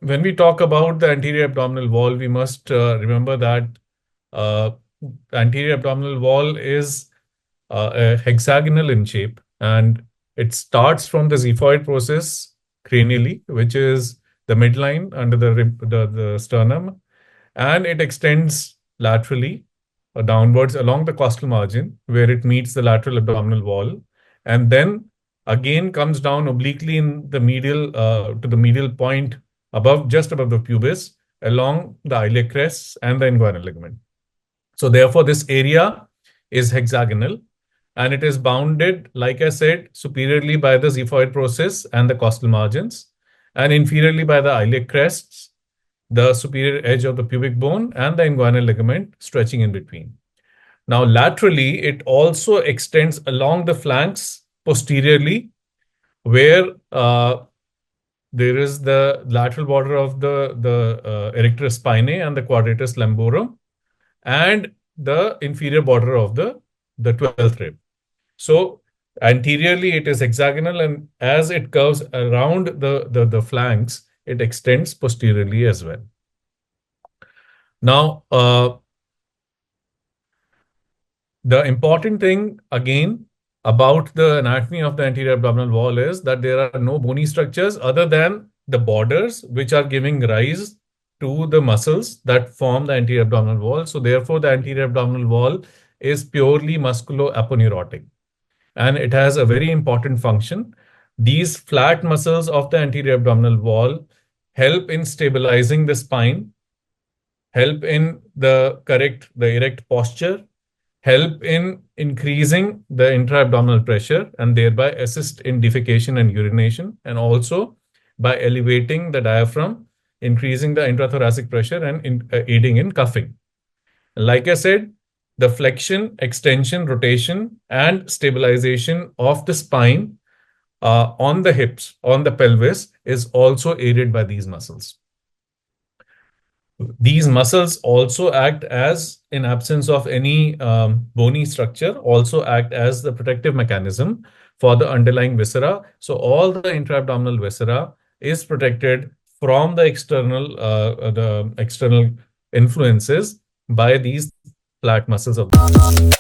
when we talk about the anterior abdominal wall, we must remember that uh, anterior abdominal wall is hexagonal in shape, and it starts from the xiphoid process cranially, which is the midline under the sternum, and it extends laterally downwards along the costal margin where it meets the lateral abdominal wall, and then again comes down obliquely in the medial to the medial point just above the pubis along the iliac crests and the inguinal ligament. So therefore, this area is hexagonal, and it is bounded, like I said, superiorly by the xiphoid process and the costal margins, and inferiorly by the iliac crests, the superior edge of the pubic bone, and the inguinal ligament stretching in between. Now, laterally, it also extends along the flanks posteriorly, where there is the lateral border of the erector spinae and the quadratus lumborum, and the inferior border of the 12th rib. So anteriorly, it is hexagonal, and as it curves around the flanks, it extends posteriorly as well. Now, the important thing again about the anatomy of the anterior abdominal wall is that there are no bony structures other than the borders, which are giving rise to the muscles that form the anterior abdominal wall. So therefore, the anterior abdominal wall is purely musculo-aponeurotic, and it has a very important function. These flat muscles of the anterior abdominal wall help in stabilizing the spine, help in the erect posture, help in increasing the intra-abdominal pressure, and thereby assist in defecation and urination, and also by elevating the diaphragm, increasing the intrathoracic pressure, and aiding in cuffing. Like I said, the flexion, extension, rotation, and stabilization of the spine on the hips, on the pelvis, is also aided by these muscles. These muscles also act as, in absence of any bony structure, also act as the protective mechanism for the underlying viscera. So all the intra-abdominal viscera is protected from the external influences by these flat muscles of the